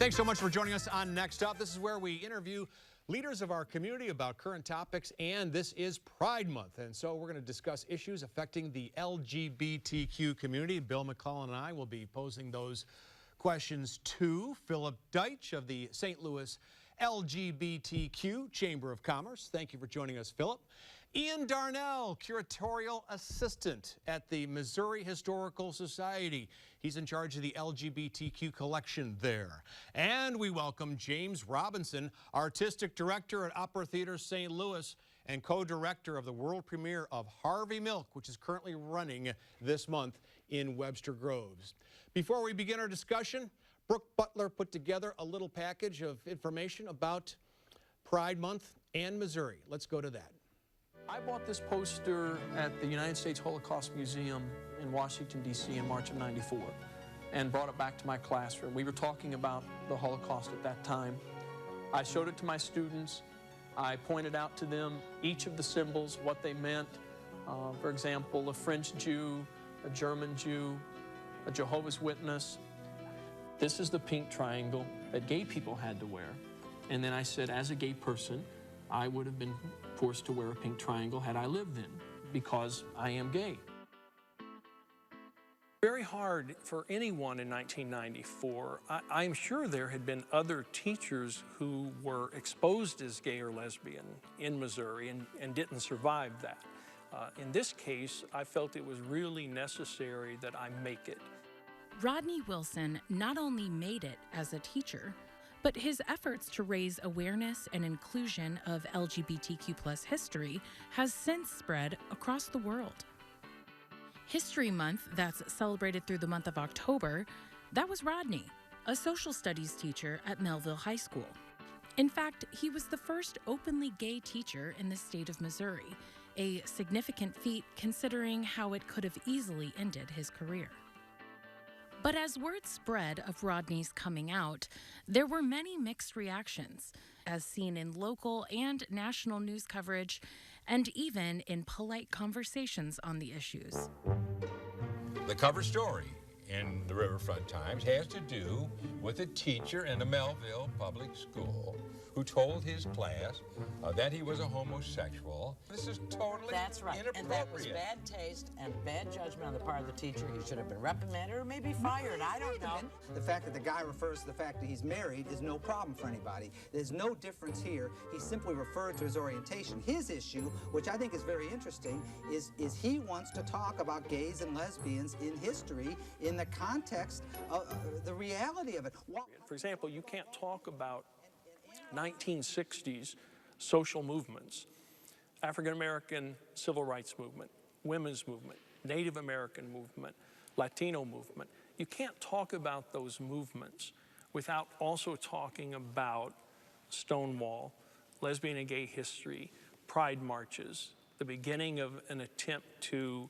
Thanks so much for joining us on Next Up. This is where we interview leaders of our community about current topics, and this is Pride Month. And so we're going to discuss issues affecting the LGBTQ community. Bill McClellan and I will be posing those questions to Philip Deitch of the St. Louis LGBTQ Chamber of Commerce. Thank you for joining us, Philip. Ian Darnell, Curatorial Assistant at the Missouri Historical Society. He's in charge of the LGBTQ collection there. And we welcome James Robinson, Artistic Director at Opera Theater St. Louis and co-director of the world premiere of Harvey Milk, which is currently running this month in Webster Groves. Before we begin our discussion, Brooke Butler put together a little package of information about Pride Month and Missouri. Let's go to that. I bought this poster at the United States Holocaust Museum in Washington, D.C. in March of '94 and brought it back to my classroom. We were talking about the Holocaust at that time. I showed it to my students. I pointed out to them each of the symbols, what they meant. For example, a French Jew, a German Jew, a Jehovah's Witness. This is the pink triangle that gay people had to wear. And then I said, as a gay person, I would have been forced to wear a pink triangle had I lived then, because I am gay. Very hard for anyone in 1994. I'm sure there had been other teachers who were exposed as gay or lesbian in Missouri and didn't survive that. In this case, I felt it was really necessary that I make it. Rodney Wilson not only made it as a teacher, but his efforts to raise awareness and inclusion of LGBTQ+ history has since spread across the world. History Month, that's celebrated through the month of October, that was Rodney, a social studies teacher at Melville High School. In fact, he was the first openly gay teacher in the state of Missouri, a significant feat considering how it could have easily ended his career. But as word spread of Rodney's coming out, there were many mixed reactions, as seen in local and national news coverage, and even in polite conversations on the issues. The cover story in the Riverfront Times has to do with a teacher in a Melville public school who told his class that he was a homosexual. This is totally That's right, inappropriate. and that was bad taste and bad judgment on the part of the teacher. He should have been reprimanded or maybe fired. I don't know. The fact that the guy refers to the fact that he's married is no problem for anybody. There's no difference here. He simply referred to his orientation. His issue, which I think is very interesting, is he wants to talk about gays and lesbians in history in the context of the reality of it. For example, you can't talk about 1960s social movements, African-American civil rights movement, women's movement, Native American movement, Latino movement. You can't talk about those movements without also talking about Stonewall, lesbian and gay history, pride marches, the beginning of an attempt to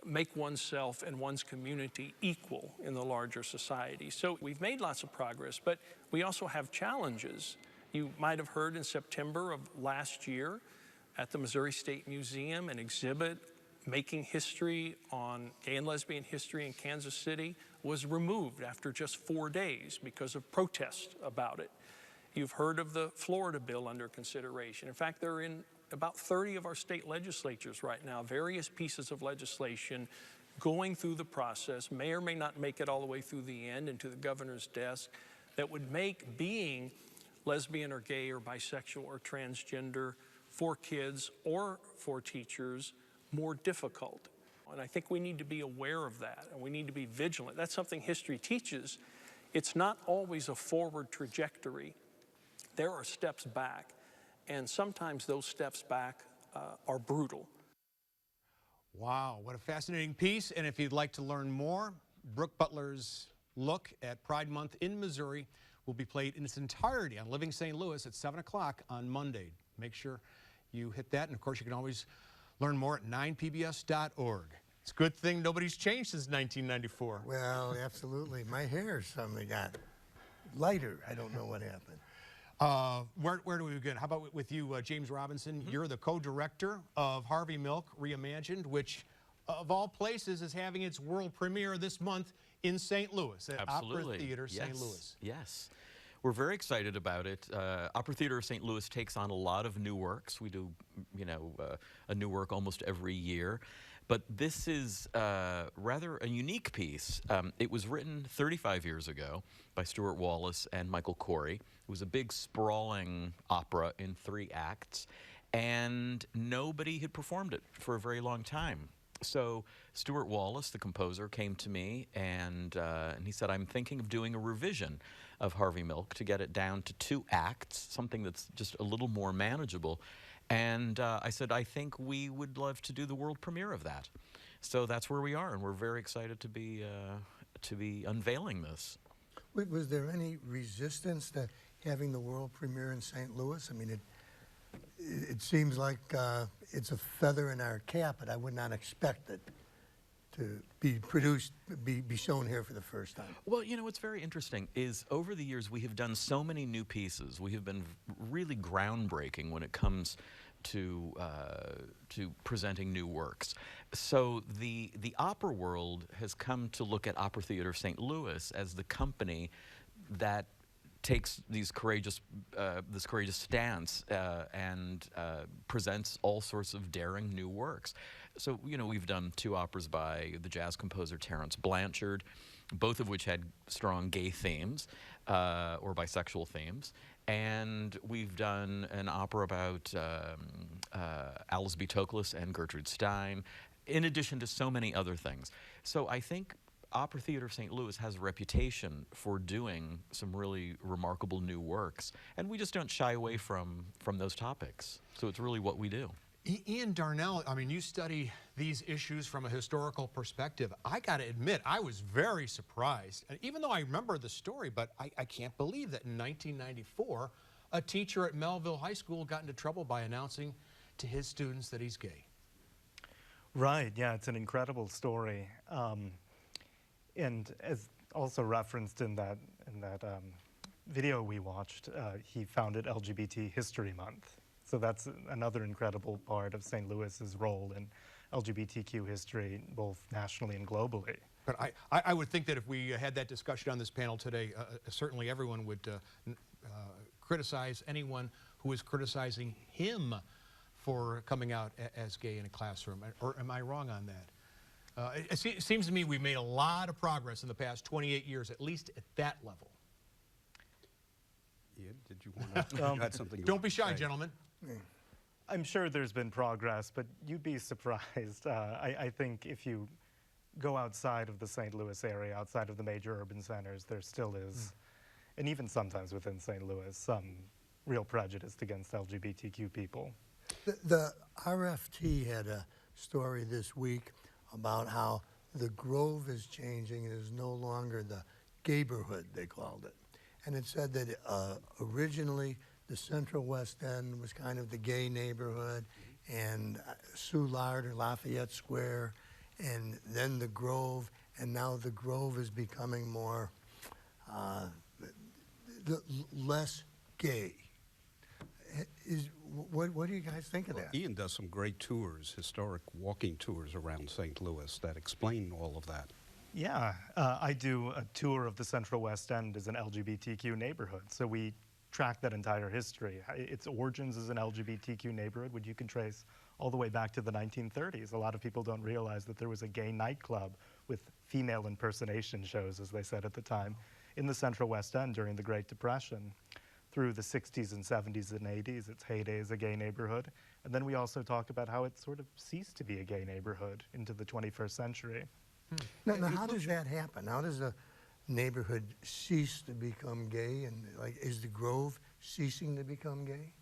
make oneself and one's community equal in the larger society. So we've made lots of progress, but we also have challenges. You might have heard in September of last year at the Missouri State Museum, an exhibit making history on gay and lesbian history in Kansas City was removed after just 4 days because of protests about it. You've heard of the Florida bill under consideration. In fact, they're in about 30 of our state legislatures right now, various pieces of legislation going through the process, may or may not make it all the way through the end and to the governor's desk, that would make being lesbian or gay or bisexual or transgender for kids or for teachers more difficult. And I think we need to be aware of that, and we need to be vigilant. That's something history teaches. It's not always a forward trajectory. There are steps back. And sometimes those steps back are brutal. Wow, what a fascinating piece. And if you'd like to learn more, Brooke Butler's look at Pride Month in Missouri will be played in its entirety on Living St. Louis at 7 o'clock on Monday. Make sure you hit that. And of course, you can always learn more at 9pbs.org. It's a good thing nobody's changed since 1994. Well, absolutely. My hair suddenly got lighter. I don't know what happened. Where do we begin? How about with you, James Robinson? You're the co-director of Harvey Milk Reimagined, which of all places, is having its world premiere this month in St. Louis at Absolutely. Opera Theater St. Yes. Louis. Yes. We're very excited about it. Opera Theater of St. Louis takes on a lot of new works. We do, you know, a new work almost every year. But this is rather a unique piece. It was written 35 years ago by Stuart Wallace and Michael Corey. It was a big, sprawling opera in 3 acts, and nobody had performed it for a very long time. So Stuart Wallace, the composer, came to me and he said, I'm thinking of doing a revision of Harvey Milk to get it down to 2 acts, something that's just a little more manageable. And I said, I think we would love to do the world premiere of that. So that's where we are, and we're very excited to be unveiling this. Was there any resistance to having the world premiere in St. Louis? I mean, it seems like it's a feather in our cap, but I would not expect it to be produced, be shown here for the first time. Well, you know, what's very interesting is over the years we have done so many new pieces. We have been really groundbreaking when it comes to presenting new works. So the opera world has come to look at Opera Theater of St. Louis as the company that takes this courageous stance and presents all sorts of daring new works. So, you know, we've done 2 operas by the jazz composer Terence Blanchard, both of which had strong gay themes or bisexual themes. And we've done an opera about Alice B. Toklas and Gertrude Stein, in addition to so many other things. So I think Opera Theater of St. Louis has a reputation for doing some really remarkable new works, and we just don't shy away from those topics. So it's really what we do. Ian Darnell, I mean, you study these issues from a historical perspective. I got to admit, I was very surprised. And even though I remember the story, but I can't believe that in 1994, a teacher at Melville High School got into trouble by announcing to his students that he's gay. Right, yeah, it's an incredible story. And as also referenced in that video we watched, he founded LGBT History Month. So that's another incredible part of St. Louis's role in LGBTQ history, both nationally and globally. But I would think that if we had that discussion on this panel today, certainly everyone would criticize anyone who is criticizing him for coming out as gay in a classroom. Or am I wrong on that? It seems to me we've made a lot of progress in the past 28 years, at least at that level. Ian, did you want to add something? Don't be shy, gentlemen. I'm sure there's been progress, but you'd be surprised. I think if you go outside of the St. Louis area, outside of the major urban centers, there still is, and even sometimes within St. Louis, some real prejudice against LGBTQ people. The RFT had a story this week about how the Grove is changing. It is no longer the gayborhood, they called it. And it said that originally the Central West End was kind of the gay neighborhood, and Soulard or Lafayette Square, and then the Grove, and now the Grove is becoming more, less gay. What do you guys think of that? Ian does some great tours, historic walking tours around St. Louis that explain all of that. Yeah, I do a tour of the Central West End as an LGBTQ neighborhood. So we track that entire history. Its origins as an LGBTQ neighborhood, which you can trace all the way back to the 1930s. A lot of people don't realize that there was a gay nightclub with female impersonation shows, as they said at the time, in the Central West End during the Great Depression. Through the 60s and 70s and 80s, its heyday as a gay neighborhood. And then we also talk about how it sort of ceased to be a gay neighborhood into the 21st century. Now, how does that happen? How does a neighborhood cease to become gay? And like, is the Grove ceasing to become gay?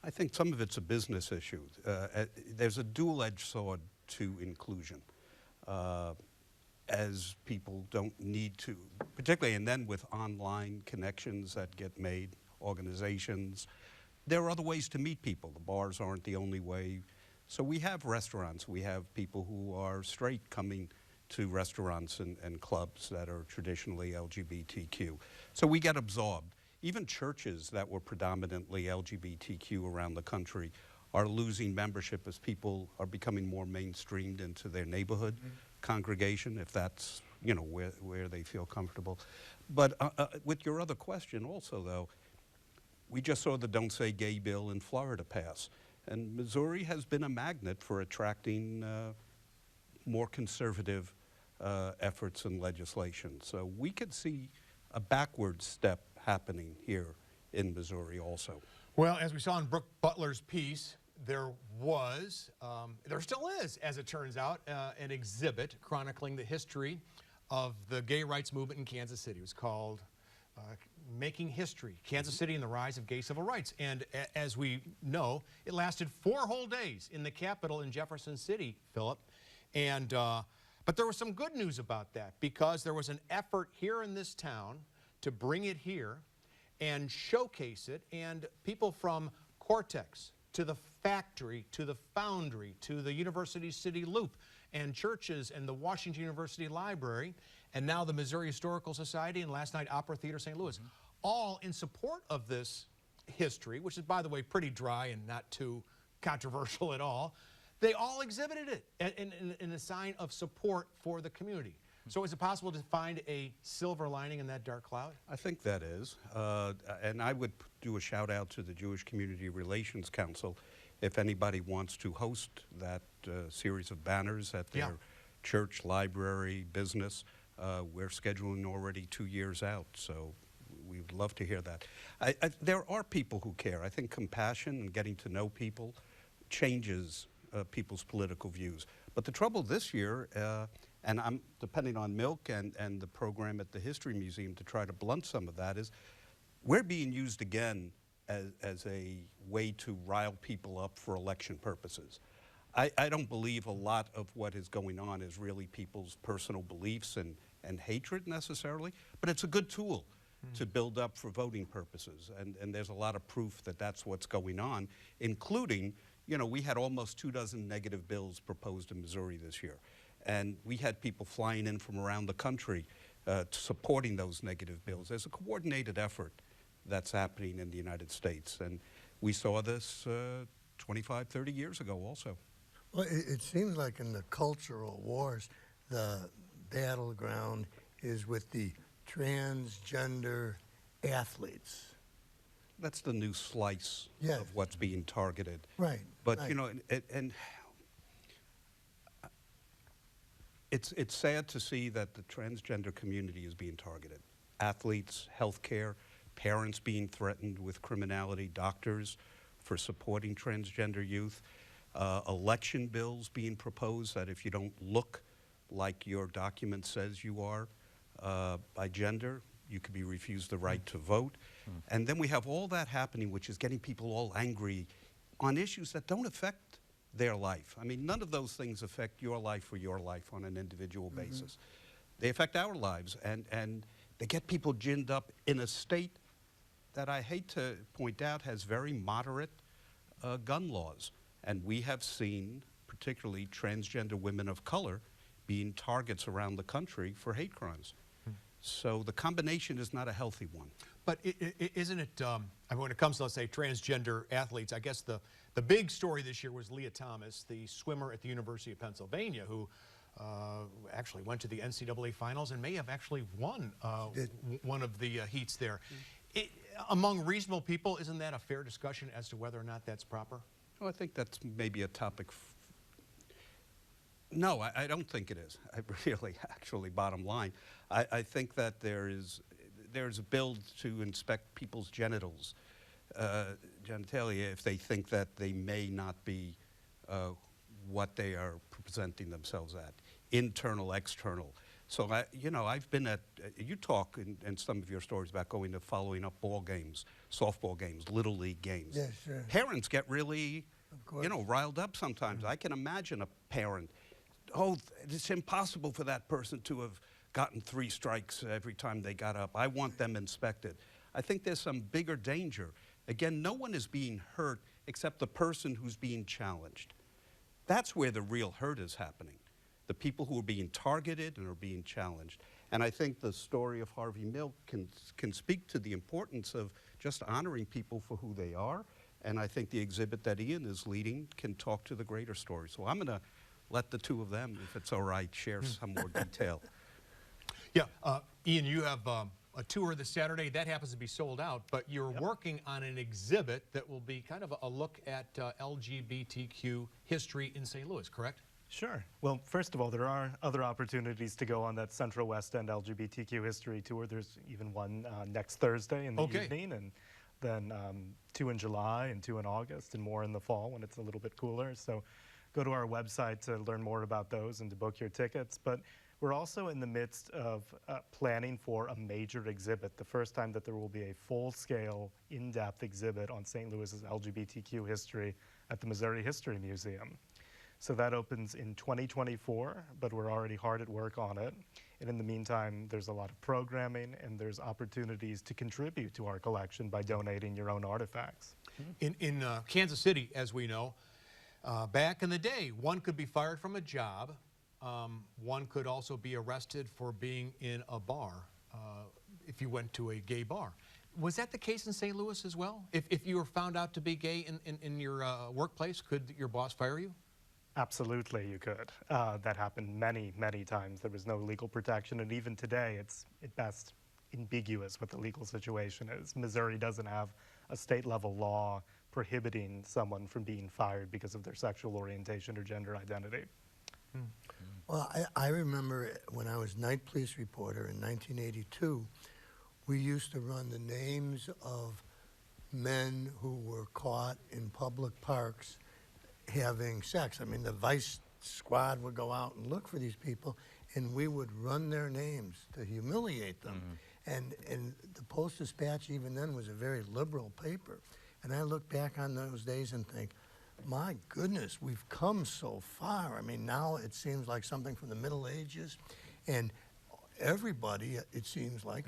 I think some of it's a business issue. There's a dual-edged sword to inclusion, as people don't need to, particularly, and then with online connections that get made, organizations. There are other ways to meet people. The bars aren't the only way. So we have restaurants. We have people who are straight coming to restaurants and clubs that are traditionally LGBTQ. So we get absorbed. Even churches that were predominantly LGBTQ around the country are losing membership as people are becoming more mainstreamed into their neighborhood congregation, if that's, you know, where they feel comfortable. But with your other question also, though, we just saw the Don't Say Gay bill in Florida pass. And Missouri has been a magnet for attracting more conservative efforts and legislation. So we could see a backward step happening here in Missouri also. Well, as we saw in Brooke Butler's piece, there still is, as it turns out, an exhibit chronicling the history of the gay rights movement in Kansas City. It was called Making History, Kansas City and the Rise of Gay Civil Rights. And as we know, it lasted 4 whole days in the Capitol in Jefferson City, Philip. And, but there was some good news about that, because there was an effort here in this town to bring it here and showcase it, and people from Cortex to the Factory to the Foundry to the University City Loop and churches and the Washington University Library and now the Missouri Historical Society and last night Opera Theater St. Louis, all in support of this history, which is, by the way, pretty dry and not too controversial at all. They all exhibited it in a sign of support for the community. So is it possible to find a silver lining in that dark cloud? I think that is. And I would do a shout out to the Jewish Community Relations Council if anybody wants to host that series of banners at their church, library, business. We're scheduling already 2 years out, so we'd love to hear that. There are people who care. I think compassion and getting to know people changes people's political views. But the trouble this year, and I'm depending on Milk and the program at the History Museum to try to blunt some of that, is we're being used again as a way to rile people up for election purposes. I don't believe a lot of what is going on is really people's personal beliefs and hatred necessarily, but it's a good tool to build up for voting purposes. And there's a lot of proof that that's what's going on, including, you know, we had almost 24 negative bills proposed in Missouri this year. And we had people flying in from around the country supporting those negative bills. There's a coordinated effort that's happening in the United States. And we saw this 25, 30 years ago also. Well, it seems like in the cultural wars, the battleground is with the transgender athletes. That's the new slice Yes. of what's being targeted. Right. But, right. you know, and it's sad to see that the transgender community is being targeted. Athletes, healthcare, parents being threatened with criminality, doctors for supporting transgender youth, election bills being proposed that if you don't look like your document says you are by gender, you could be refused the right to vote. And then we have all that happening, which is getting people all angry on issues that don't affect their life. I mean, none of those things affect your life or your life on an individual basis. They affect our lives, and they get people ginned up in a state that I hate to point out has very moderate gun laws. And we have seen, particularly transgender women of color, being targets around the country for hate crimes. So the combination is not a healthy one. But isn't it, I mean, when it comes to, let's say, transgender athletes, I guess the big story this year was Leah Thomas, the swimmer at the University of Pennsylvania, who actually went to the NCAA finals and may have actually won one of the heats there. Among reasonable people, isn't that a fair discussion as to whether or not that's proper? Well, I think that's maybe a topic. No, I don't think it is. I really, actually, bottom line, I think that there's a bill to inspect people's genitals, genitalia, if they think that they may not be what they are presenting themselves at, internal, external. So, you know, I've been at, you talk in some of your stories about going to following up ball games, softball games, Little League games. Yes, sure. Parents get really, you know, riled up sometimes. I can imagine a parent, oh, it's impossible for that person to have gotten 3 strikes every time they got up. I want them inspected. I think there's some bigger danger. Again, no one is being hurt except the person who's being challenged. That's where the real hurt is happening. The people who are being targeted and are being challenged. And I think the story of Harvey Milk can speak to the importance of just honoring people for who they are And I think the exhibit that Ian is leading can talk to the greater story. So I'm going to let the two of them, if it's all right, share some more detail. Yeah, Ian, you have a tour this Saturday. That happens to be sold out, but you're working on an exhibit that will be kind of a look at LGBTQ history in St. Louis, correct? Sure. Well, first of all, there are other opportunities to go on that Central West End LGBTQ history tour. There's even one next Thursday in the evening, and then 2 in July and 2 in August, and more in the fall when it's a little bit cooler. So go to our website to learn more about those and to book your tickets. But we're also in the midst of planning for a major exhibit, the first time that there will be a full-scale, in-depth exhibit on St. Louis's LGBTQ history at the Missouri History Museum. So that opens in 2024, but we're already hard at work on it. And in the meantime, there's a lot of programming and there's opportunities to contribute to our collection by donating your own artifacts. In Kansas City, as we know, back in the day, one could be fired from a job. One could also be arrested for being in a bar if you went to a gay bar. Was that the case in St. Louis as well? If you were found out to be gay in your workplace, could your boss fire you? Absolutely, you could. That happened many, many times. There was no legal protection, and even today, it's at best ambiguous what the legal situation is. Missouri doesn't have a state-level law prohibiting someone from being fired because of their sexual orientation or gender identity. Well, I remember when I was night police reporter in 1982, we used to run the names of men who were caught in public parks having sex. I mean, the vice squad would go out and look for these people, and we would run their names to humiliate them. And the Post-Dispatch even then was a very liberal paper. And I look back on those days and think, my goodness, we've come so far. I mean, now it seems like something from the Middle Ages, and everybody, it seems like,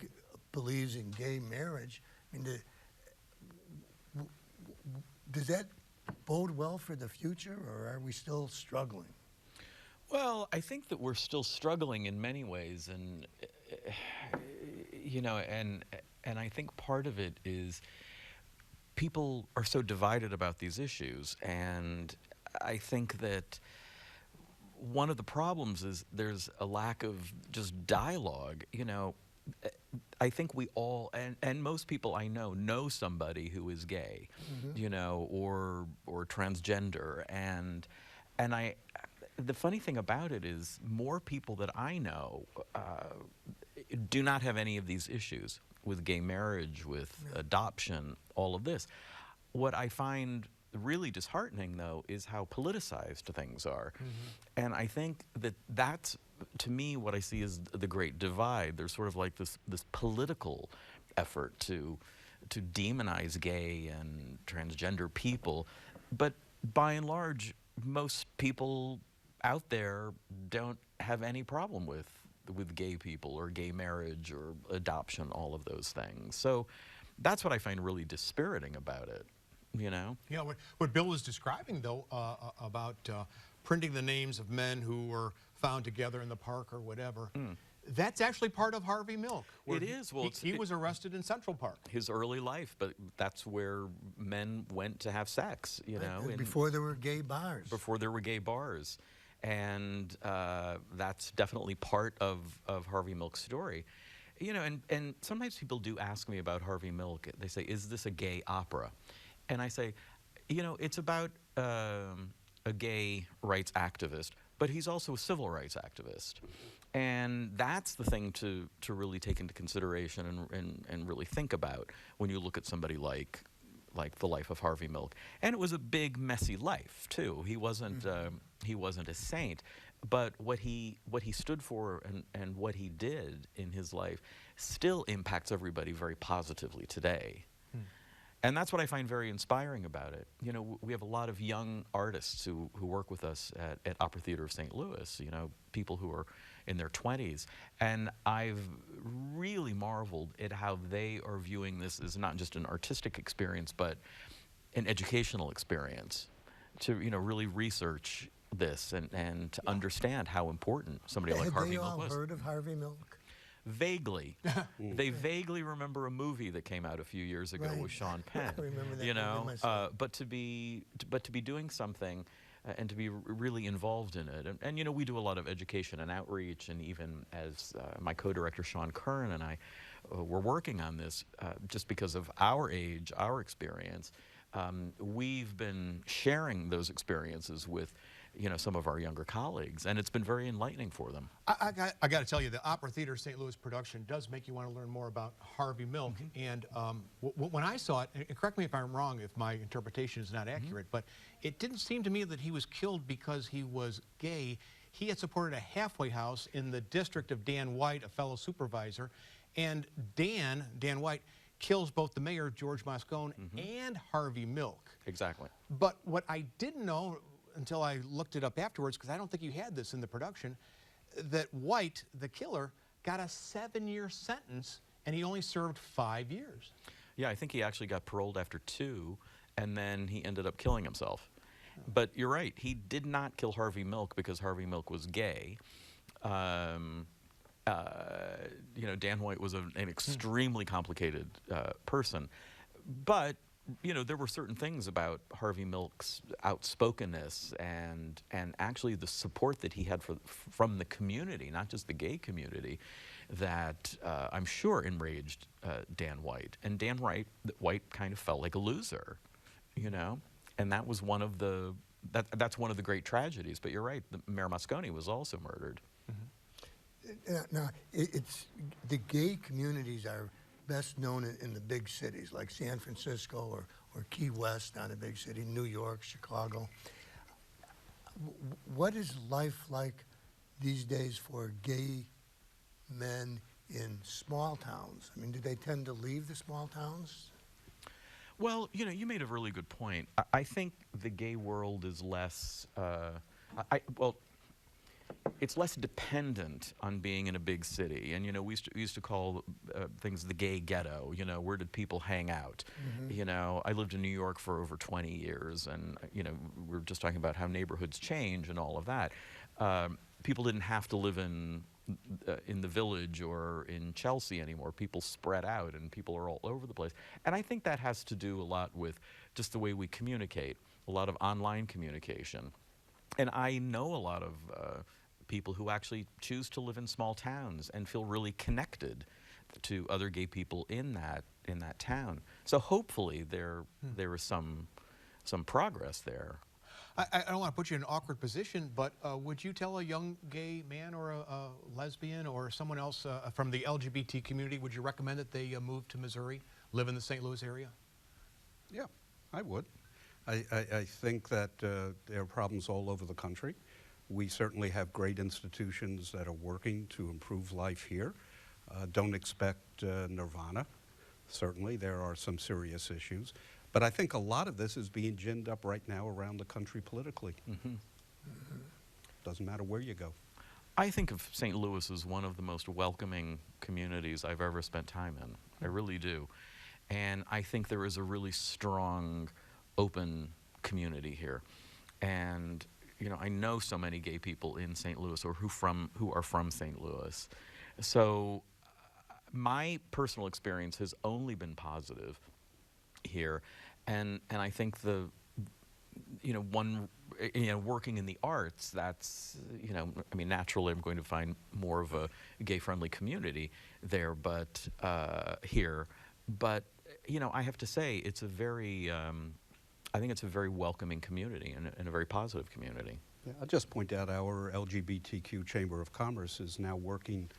believes in gay marriage. I mean, does that bode well for the future, or are we still struggling? Well, I think that we're still struggling in many ways, and you know, and I think part of it is people are so divided about these issues, and I think that one of the problems is there's a lack of just dialogue. You know, I think we all, and most people I know somebody who is gay, you know, or transgender, and the funny thing about it is more people that I know do not have any of these issues with gay marriage, with adoption, all of this. What I find really disheartening, though, is how politicized things are. And I think that that's, to me, what I see is the great divide. There's sort of like this political effort to demonize gay and transgender people, but by and large, most people out there don't have any problem with gay people or gay marriage or adoption, all of those things. So that's what I find really dispiriting about it, you know? Yeah, what Bill was describing, though, about printing the names of men who were found together in the park or whatever, that's actually part of Harvey Milk. It is. Well, he was arrested in Central Park. His early life, but that's where men went to have sex, you know. Before there were gay bars. Before there were gay bars. And that's definitely part of Harvey Milk's story. You know, and sometimes people do ask me about Harvey Milk. They say, is this a gay opera? And I say, you know, it's about a gay rights activist, but he's also a civil rights activist. And that's the thing to really take into consideration and really think about when you look at somebody like the life of Harvey Milk. And it was a big, messy life, too. He wasn't a saint, but what he stood for and what he did in his life still impacts everybody very positively today. And that's what I find very inspiring about it. You know, we have a lot of young artists who work with us at Opera Theater of St. Louis, you know, people who are in their 20s. And I've really marveled at how they are viewing this as not just an artistic experience, but an educational experience to, you know, really research this and to understand how important somebody like Harvey Milk was. Have they all heard of Harvey Milk? Vaguely. They vaguely remember a movie that came out a few years ago with Sean Penn. I remember that you movie know, myself. but to be doing something and to be really involved in it. And, you know, we do a lot of education and outreach, and even as my co-director Sean Curran and I were working on this, just because of our age, our experience, we've been sharing those experiences with, you know, some of our younger colleagues, and it's been very enlightening for them. I got to tell you, the Opera Theater St. Louis production does make you want to learn more about Harvey Milk. And when I saw it, and correct me if I'm wrong, if my interpretation is not accurate, but it didn't seem to me that he was killed because he was gay. He had supported a halfway house in the district of Dan White, a fellow supervisor, and Dan White, kills both the mayor, George Moscone, and Harvey Milk. Exactly. But what I didn't know until I looked it up afterwards, because I don't think you had this in the production, that White, the killer, got a 7-year sentence, and he only served 5 years. Yeah, I think he actually got paroled after 2, and then he ended up killing himself. But you're right, he did not kill Harvey Milk because Harvey Milk was gay. You know, Dan White was an extremely complicated person. But you know, there were certain things about Harvey Milk's outspokenness and actually the support that he had from the community, not just the gay community, that I'm sure enraged Dan White. And Dan White kind of felt like a loser, you know, and that was one of the that's one of the great tragedies. But you're right, Mayor Moscone was also murdered. Now, it's the gay communities are best known in the big cities like San Francisco or Key West, not a big city, New York, Chicago. What is life like these days for gay men in small towns? I mean, do they tend to leave the small towns? Well, you know, you made a really good point. I think the gay world is less, it's less dependent on being in a big city. And, you know, we used to call things the gay ghetto. You know, where did people hang out? You know, I lived in New York for over 20 years, and, you know, we were just talking about how neighborhoods change and all of that. People didn't have to live in the Village or in Chelsea anymore. People spread out, and people are all over the place. And I think that has to do a lot with just the way we communicate, a lot of online communication. And I know a lot of people who actually choose to live in small towns and feel really connected to other gay people in that town. So hopefully there is some progress there. I don't want to put you in an awkward position, but would you tell a young gay man or a lesbian or someone else from the LGBT community, would you recommend that they move to Missouri, live in the St. Louis area? Yeah, I would. I think that there are problems all over the country. We certainly have great institutions that are working to improve life here. Don't expect nirvana. Certainly, there are some serious issues. But I think a lot of this is being ginned up right now around the country politically. Doesn't matter where you go. I think of St. Louis as one of the most welcoming communities I've ever spent time in. I really do. And I think there is a really strong, open community here. And you know, I know so many gay people in St. Louis or who are from St. Louis. So my personal experience has only been positive here. And I think working in the arts, that's, you know, I mean, naturally I'm going to find more of a gay-friendly community there, but here. But, you know, I have to say it's a very, I think it's a very welcoming community and a very positive community. Yeah, I'll just point out our LGBTQ Chamber of Commerce is now working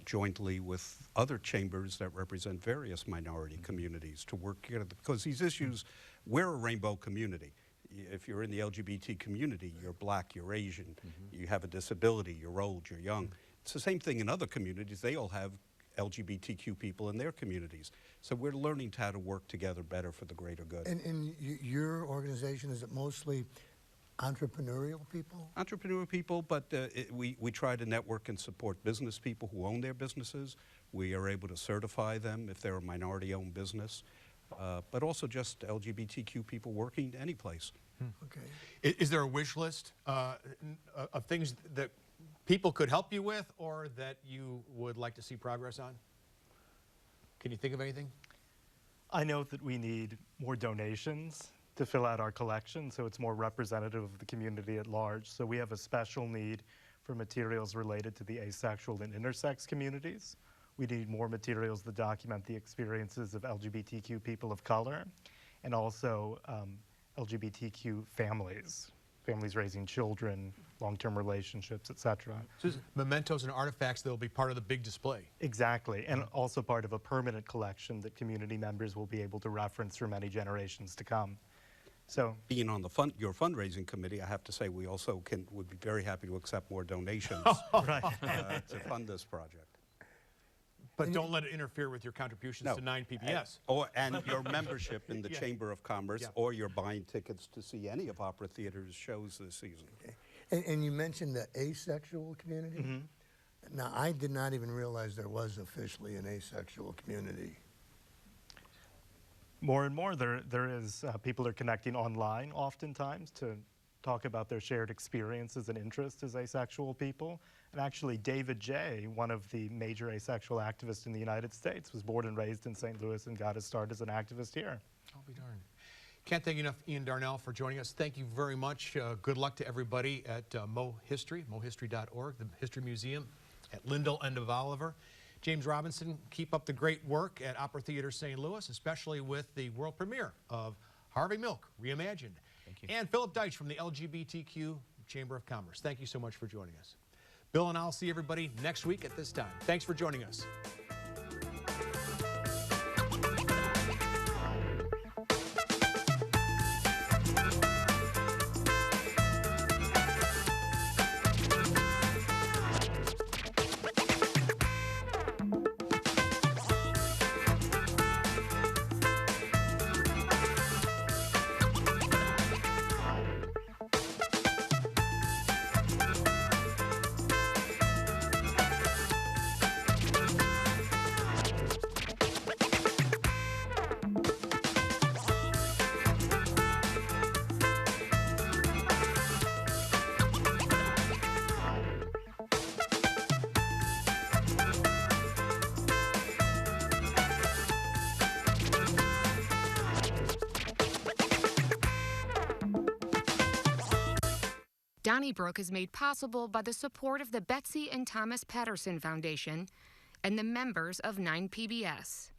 jointly with other chambers that represent various minority communities to work together, because these issues, we're a rainbow community. If you're in the LGBT community, you're black, you're Asian, you have a disability, you're old, you're young. It's the same thing in other communities. They all have LGBTQ people in their communities. So we're learning how to work together better for the greater good. And your organization, is it mostly entrepreneurial people? Entrepreneurial people, but we try to network and support business people who own their businesses. We are able to certify them if they're a minority-owned business, but also just LGBTQ people working any place. Okay. Is there a wish list of things that people could help you with or that you would like to see progress on? Can you think of anything? I know that we need more donations to fill out our collection so it's more representative of the community at large. So we have a special need for materials related to the asexual and intersex communities. We need more materials that document the experiences of LGBTQ people of color and also LGBTQ families raising children, long-term relationships, etc. So mementos and artifacts that will be part of the big display. Exactly, and also part of a permanent collection that community members will be able to reference for many generations to come. So, being on the your fundraising committee, I have to say we also would be very happy to accept more donations to fund this project. But don't let it interfere with your contributions to 9 PBS. And your membership in the Chamber of Commerce, or you're buying tickets to see any of Opera Theater's shows this season. Okay. And you mentioned the asexual community. Mm-hmm. Now, I did not even realize there was officially an asexual community. More and more, there is. People are connecting online oftentimes to talk about their shared experiences and interests as asexual people. And actually, David J., one of the major asexual activists in the United States, was born and raised in St. Louis and got his start as an activist here. I'll be darned. Can't thank you enough, Ian Darnell, for joining us. Thank you very much. Good luck to everybody at MoHistory, mohistory.org, the History Museum at Lindell and of Oliver. James Robinson, keep up the great work at Opera Theater St. Louis, especially with the world premiere of Harvey Milk, Reimagined. Thank you. And Philip Deitch from the LGBTQ Chamber of Commerce. Thank you so much for joining us. Bill and I'll see everybody next week at this time. Thanks for joining us. Donnybrook is made possible by the support of the Betsy and Thomas Patterson Foundation and the members of 9 PBS.